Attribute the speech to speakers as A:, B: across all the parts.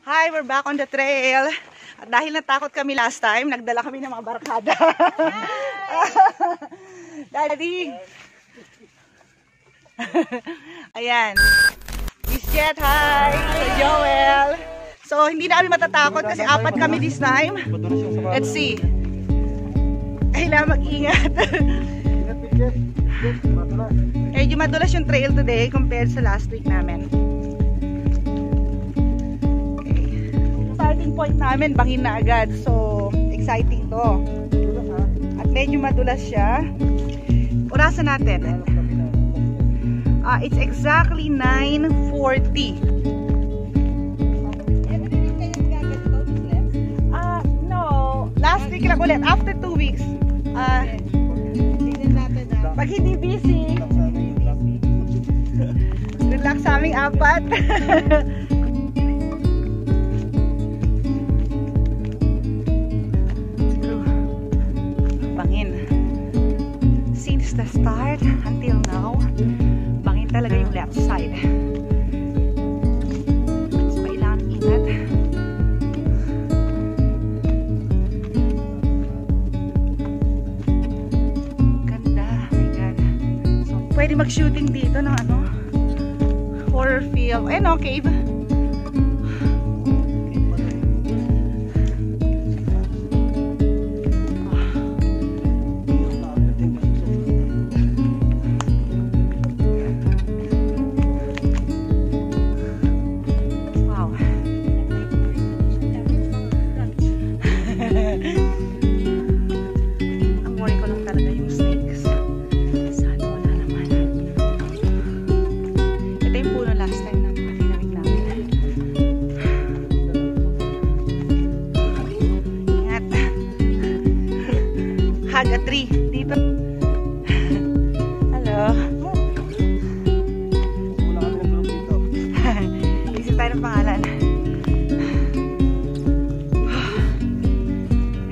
A: Hi, we're back on the trail. At dahil natakot kami last time, nagdala kami ng mga barkada. Daddy! Ayan. Miss Jet, hi! Joel! So, hindi na kami matatakot kasi apat kami this time. Let's see. Kailangan mag-ingat. Medyo madulas yung trail today compared sa last week namin. Okay. Starting point namin, bangin na agad. So, exciting to. At medyo madulas siya. Orasan natin. It's exactly 9:40. No. Last week lang ulit. After 2 weeks. Pag hindi busy, good luck sa aming apat. Bangin. Since the start until now, bangin talaga yung left side. So, kailangan ingat. Pwede mag-shooting dito ng ano, horror film. Ayun o, cave. Wow. Ang worry ko lang talaga yung snakes. Hug a tree dito. Hello. Wala kami ng group dito. Isip tayo ng pangalan.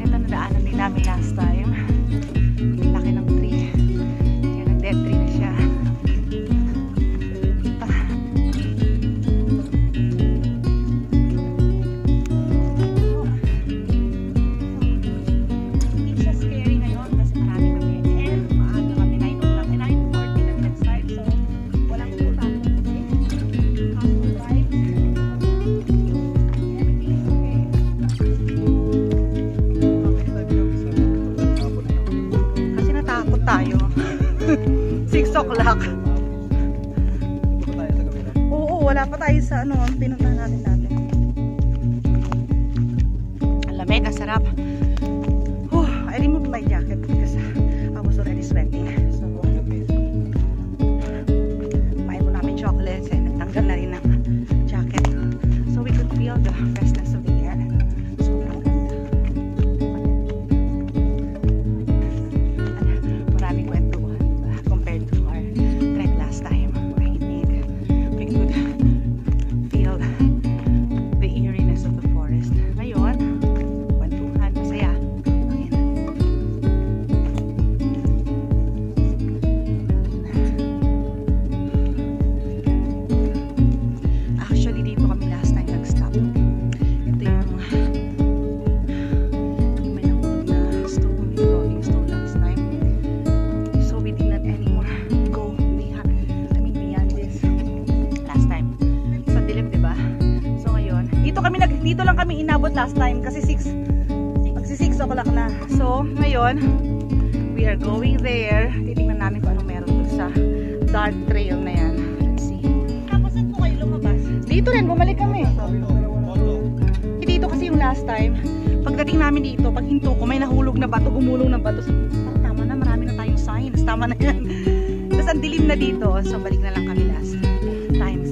A: Ito na daanan din namin last time. Ang laki ng tree. Kaya nag-dead tree na siya. Tayo 6 o'clock. Oo, wala pa tayo sa ano pinuntahan natin dati. Ang lamig, ang sarap. I removed my jacket because I was already sweating. So kumain mo namin chocolates and natanggal na rin ang jacket. So we could feel the freshness of the air. Sobrang ganda. Maraming kwento compared to our trek last time. We could feel the eeriness of the forest. Ngayon, kwentuhan, masaya. Actually, dito kami last time nag-stop. Ito yung may nahulog na stone, yung rolling stone last time. So we did not anymore go beyond this last time. Sa dilim, diba? So ngayon, dito lang kami inabot last time kasi 6 o'clock na. So ngayon, we are going there. Titingnan namin kung anong meron dun sa dark trail na yan. Let's see. Tapos saan po kayo lumabas? Dito rin, bumalik kami. Dito kasi yung last time, pagdating namin dito, pag hinto ko, may nahulog na bato, gumulong na bato. Tama na, marami na tayong signs. Tama na yan. Tapos ang dilim na dito, so balik na lang kami last time.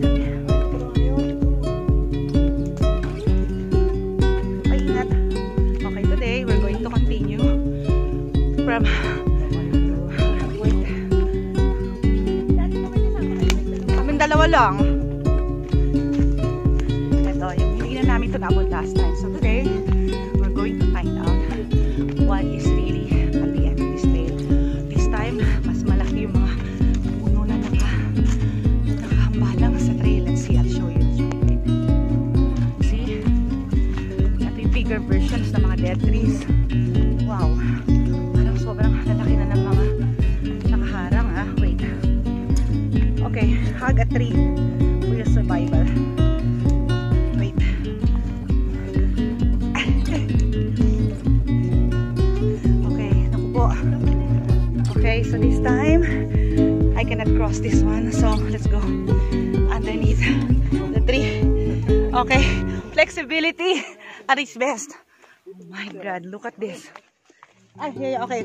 A: Ay, ingat. Okay, today, we're going to continue from kaming dalawa lang. Ito, yung hindi na namin ito naabot last time. So today, we're going to find out what is really at the end of this trail. This time, mas malaki yung mga puno na nakahambalang sa trail. Let's see, I'll show you. bigger versions ng mga dead trees. Wow, parang sobrang lalaki na ng mga nakaharang ah. Wait, okay, hug a tree for your survival. Wait. Okay, naku po. Okay, so this time I cannot cross this one, so let's go underneath the tree. Okay, flexibility at its best. Oh my God, look at this. Okay, okay.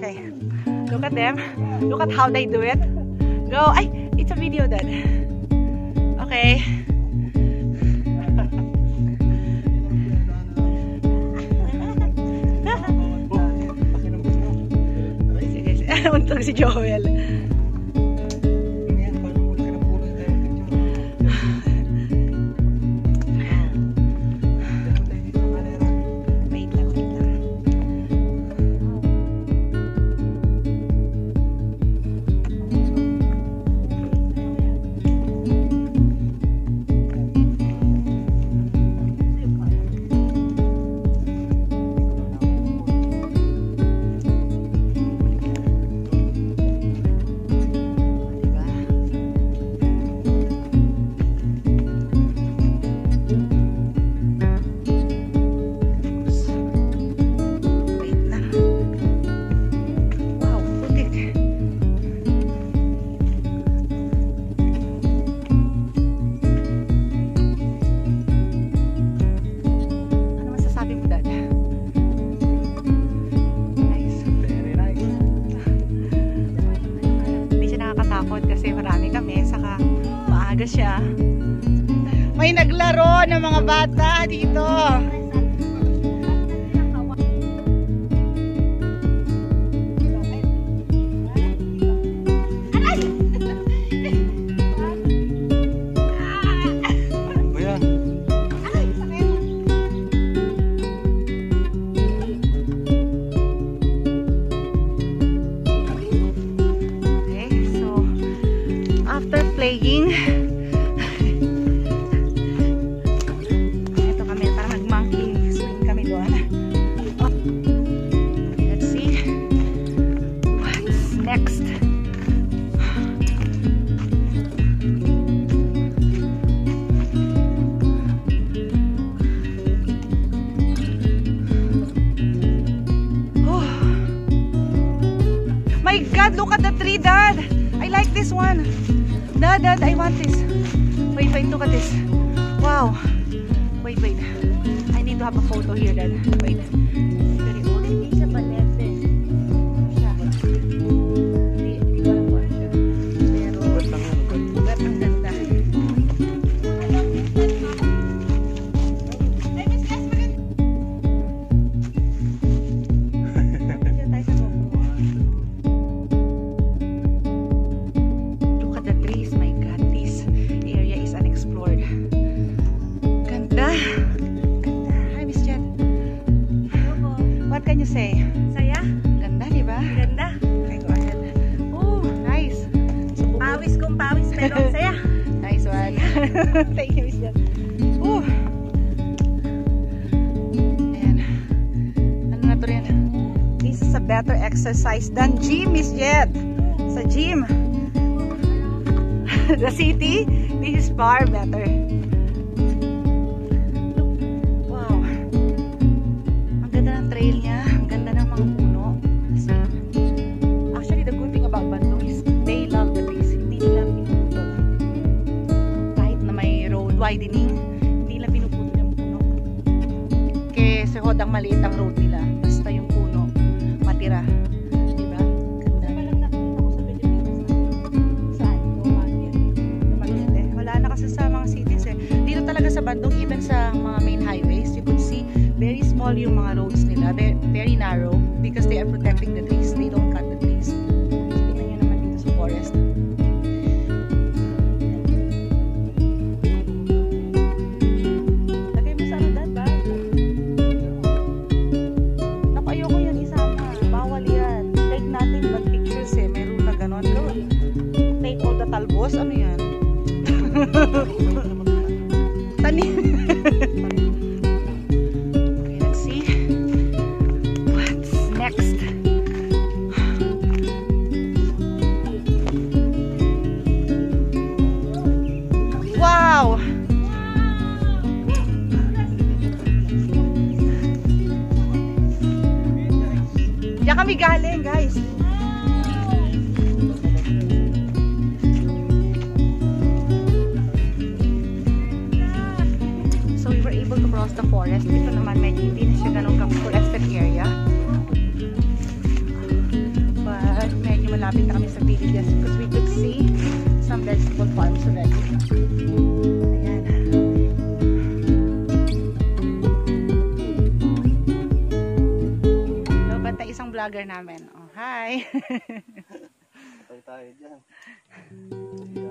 A: Look at them. Look at how they do it. Go. Ay, it's a video then. Okay. Untog si Joel. Kasi marami kami, saka maaga siya. May naglaro ng mga bata dito. Playing. Ito kami, parang nag-monkey swing kami doon. Oh. Let's see what's next. Oh my God, look at the tree, Dad. I like this one. Dad, I want this. Wait, look at this. Wow. Wait. I need to have a photo here, Dad. Wait. Very old. Hindi siya palete. Siya. Hindi ko alam kung ano siya. Pero, ugat ang ganda. What can you say?
B: Saya?
A: Ganda, di ba?
B: Ganda.
A: Okay, go ahead. Oh, nice.
B: Pawis kong pawis, pero saya.
A: Nice one. Thank you, Miss Jet. Oh. Ayan. Ano na to rin? This is a better exercise than gym, Miss Jet. Sa gym. The city, this is far better. Trail niya, ang ganda ng mga puno. Actually, the good thing about Bandung is they love the trees. Hindi nila pinuputol. Kahit na may road widening, hindi nila pinuputol yung puno. Kasi hodang maliit ang road nila. Basta yung puno, matira. Diba? Ganda. Palang nakita ko sa Pilipinas. Saan? Wala na kasi sa mga cities eh. Dito talaga sa Bandung, even sa mga main highways, you could see very small yung mga roads nila, very narrow because they are protecting the trees. They don't cut the trees. Tingnan nyo naman dito sa forest. Lagay mo sa ano, Dad, ba? Naku, ayoko yan isama. Bawal yan. Take nothing but pictures eh. Meron na ganon. Take all the talbos. Ano yan? Tanim. Okay, let's see. across the forest. Ito naman medyo hindi na siya ganun ka-forested area. But medyo malapit na kami sa villages because we could see some vegetable farms already. Ayan. Lobat na isang vlogger namin. Oh, hi!
C: Tayo dyan.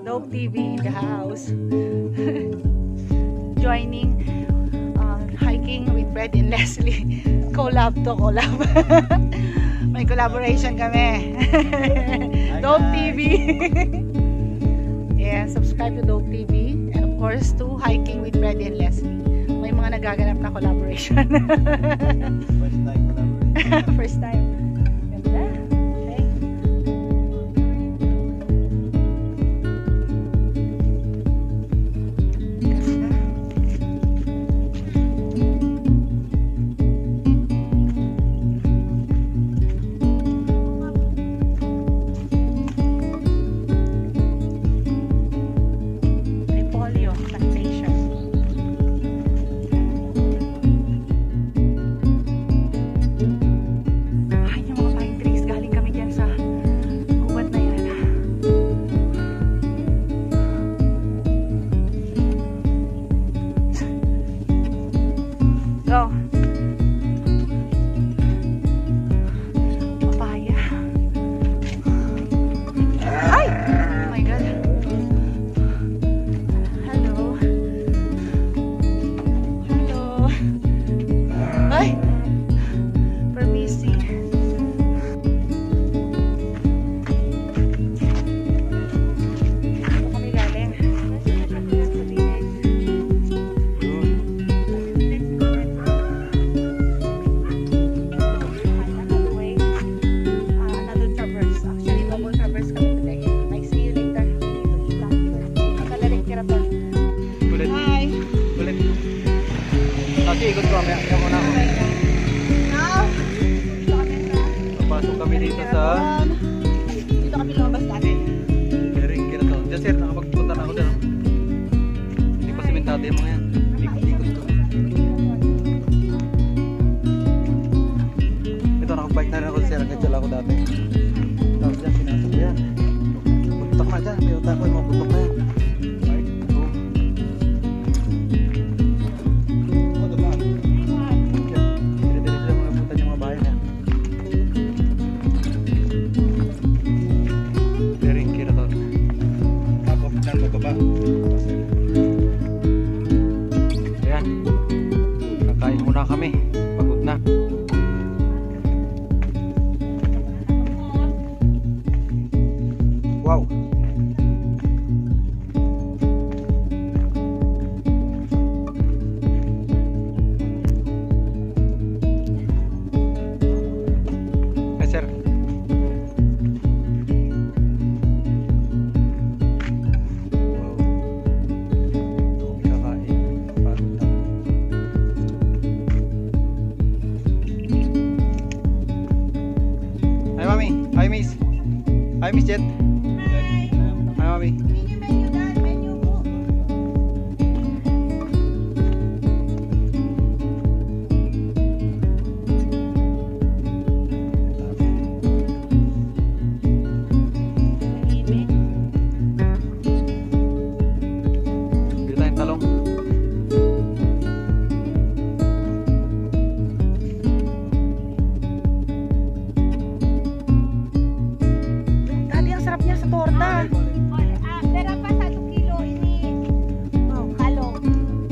A: Dope TV in the house. Joining hiking with Fred and Leslie. Collab to collab. May collaboration kami. Dope TV. Yeah, subscribe to Dope TV. And of course to Hiking with Fred and Leslie. May mga nagaganap na collaboration.
C: First time collaboration.
A: First time. Ganda. Okay. Ganda. Repolyo plantation. Ay, yung mga pine trees. Galing kami dyan sa gubat na yan. Go. Papaya. Ay! Oh my God. Hello. Hello. Ay! Permisi. Ito kami galing. Another way. Another traverse. Actually, double traverse kami today. I see you later. Dito kita. Nakalaring tirapan.
C: Ulit.
A: Hi!
C: Ulit. Kasi ikot ko kami. Ayaw ko na ako.
A: Now, dito kami sa...
C: Papasok kami dito sa
A: Dito kami lumabas natin.
C: Bering Kirato. Diyan sir, nakapagpunta na ako dyan. Hindi pa simentado yung mga yan. Ikot ko. Ito, nakabike na rin ako sir. Nagkatsyala ako dati. Tapos dyan, pinasok ko yan. Puntak na dyan. May utak ko yung mga puntak na yan. Bike, go. Oh, diba? Dire-dire sila mga punta yung mga bahay na yan. Bering Kirato. Tapos dyan magbaba. Ayan. Kakain muna kami. Pagod na. Wow. Hey, sir. Wow. Kakain. Pagod na. Hi, Mami. Hi, Miss. Hi, Miss Jet. Hi, Mami. Bili tayong talong.
A: Daddy, ang sarap niya sa torta.
B: Pera pa 1 kilo ini.
A: Oh,
B: Kalong.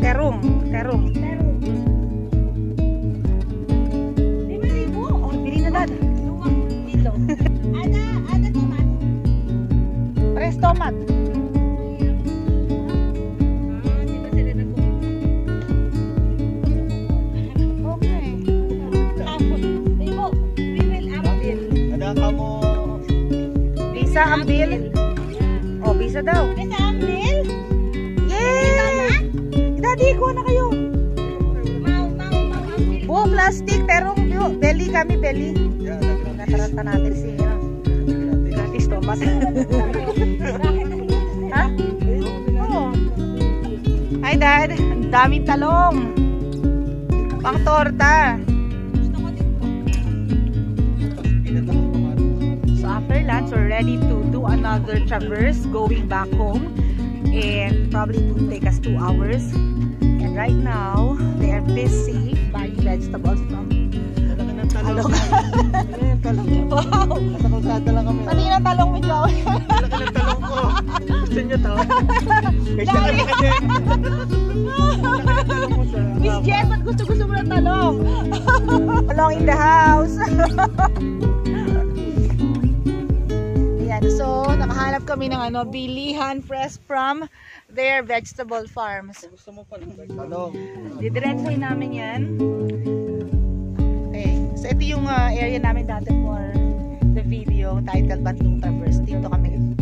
A: terung. Terung.
B: Pero 5,000.
A: Oh, bili na dad.
B: 2 kilo. Ada tomat.
A: Tres tomat.
B: Di ba sila
A: Okay.
B: Tapos, Ibo, we will update.
C: Ada kamu.
A: Bisa ambil. Oh, bisa daw.
B: Bisa ambil.
A: Yay! Daddy, kuha na kayo.
B: Mau ambil.
A: Buong plastic, terung. Belly kami, belly.
C: Ya, ada gratis.
A: Nataranta natin si gratis tomat. Ha? Oo. Hi dad, ang daming talong. Pang torta.
B: Gusto ko din po.
A: So after lunch, we're ready to do another traverse going back home. And probably it will take us 2 hours. And right now, they are busy buying vegetables from Talong. Wow!
C: Nasa kalsada lang kami.
A: Kanina talong mo, Joey.
C: Laki ng talong ko. Gusto nyo to? Kaya kami kasi.
A: Miss Jen, ba't gusto mo ng talong? Talong in the house. Ayan, so nakahanap kami ng bilihan fresh from their vegetable farms.
C: Gusto mo pa ng talong.
A: Didiretsoy namin yan. Okay, so ito yung area namin dati for the video titled Bandung Traverse. Dito kami